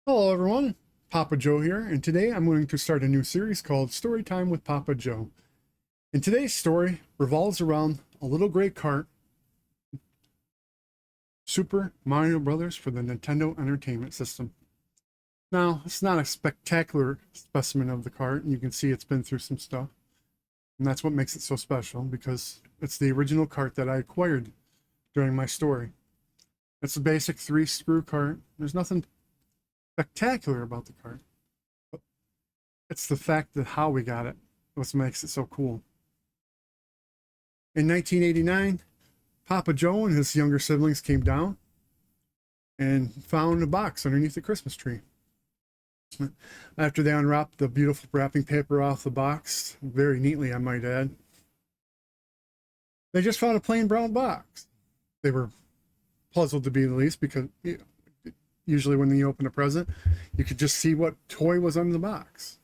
Hello everyone, Papa Joe here, and today I'm going to start a new series called Story Time with Papa Joe. And today's story revolves around a little gray cart, Super Mario Brothers for the Nintendo Entertainment System. Now, it's not a spectacular specimen of the cart, and you can see it's been through some stuff. And that's what makes it so special, because it's the original cart that I acquired during my story. It's a basic 3-screw cart. There's nothing spectacular about the cart, but it's the fact that how we got it what makes it so cool. In 1989, Papa Joe and his younger siblings came down and found a box underneath the Christmas tree. After they unwrapped the beautiful wrapping paper off the box, very neatly I might add, they just found a plain brown box. They were puzzled, to be the least, because usually when you open a present, you could just see what toy was under the box.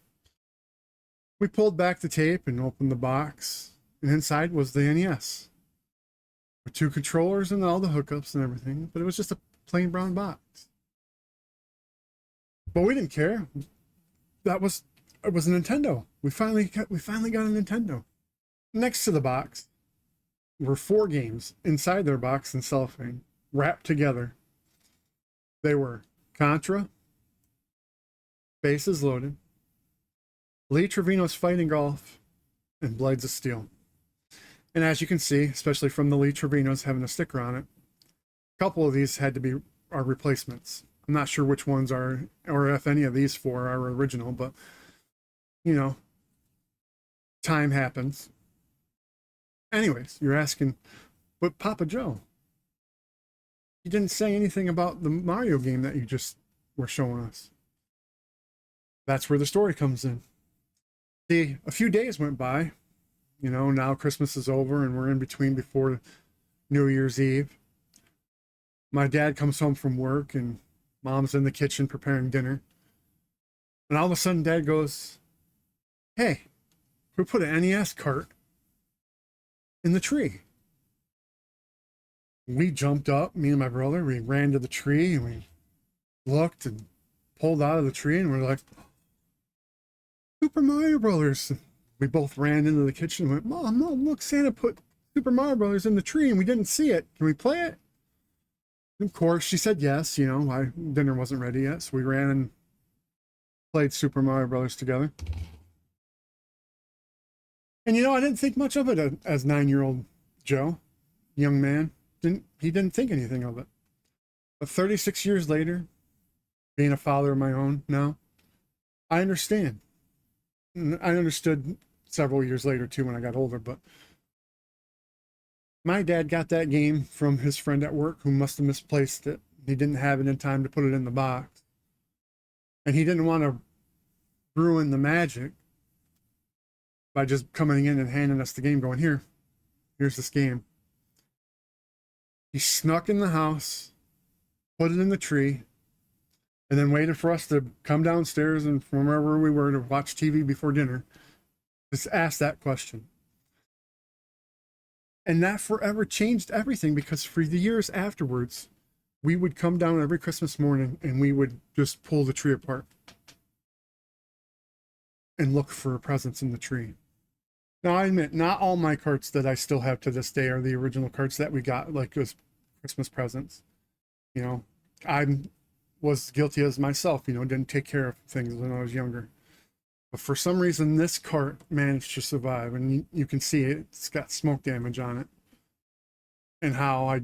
We pulled back the tape and opened the box, and inside was the NES. With 2 controllers and all the hookups and everything, but it was just a plain brown box. But we didn't care. It was a Nintendo. We finally got a Nintendo. Next to the box were 4 games inside their box in cellophane, wrapped together. They were Contra, Bases Loaded, Lee Trevino's Fighting Golf, and Blades of Steel. And as you can see, especially from the Lee Trevino's having a sticker on it, a couple of these had to be our replacements. I'm not sure which ones are, or if any of these 4 are original, but, you know, time happens. Anyways, you're asking, but Papa Joe, you didn't say anything about the Mario game that you just were showing us. That's where the story comes in. See, a few days went by. You know, now Christmas is over and we're in between before New Year's Eve. My dad comes home from work and Mom's in the kitchen preparing dinner. And all of a sudden Dad goes, "Hey, we put an NES cart in the tree." We jumped up, me and my brother, we ran to the tree and we looked and pulled out of the tree and we're like, Super Mario Brothers. We both ran into the kitchen and went, Mom, look, Santa put Super Mario Brothers in the tree and we didn't see it. Can we play it? And of course, she said yes. You know, my dinner wasn't ready yet, so we ran and played Super Mario Brothers together. And you know, I didn't think much of it as 9-year-old Joe, young man. He didn't think anything of it. But 36 years later, being a father of my own now, I understand. I understood several years later too when I got older, but my dad got that game from his friend at work who must have misplaced it. He didn't have it in time to put it in the box. And he didn't want to ruin the magic by just coming in and handing us the game going, here's this game. He snuck in the house, put it in the tree, and then waited for us to come downstairs and from wherever we were to watch TV before dinner, just ask that question. And that forever changed everything, because for the years afterwards, we would come down every Christmas morning and we would just pull the tree apart and look for presents in the tree. Now, I admit, not all my carts that I still have to this day are the original carts that we got, like as Christmas presents. You know, I was guilty as myself, you know, didn't take care of things when I was younger. But for some reason, this cart managed to survive, and you can see it's got smoke damage on it. And how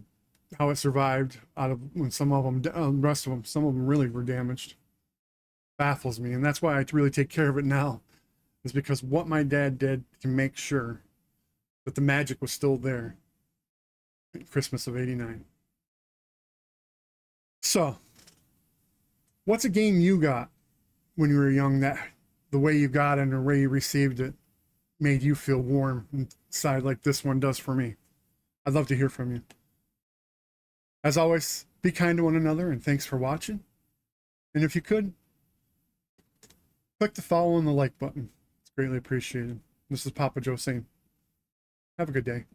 it survived out of when some of them, the rest of them, some of them really were damaged, baffles me. And that's why I really take care of it now, is because what my dad did to make sure that the magic was still there at Christmas of '89. So, what's a game you got when you were young that the way you got it and the way you received it made you feel warm inside like this one does for me? I'd love to hear from you. As always, be kind to one another, and thanks for watching. And if you could, click the follow and the like button. It's greatly appreciated. This is Papa Joe saying, have a good day.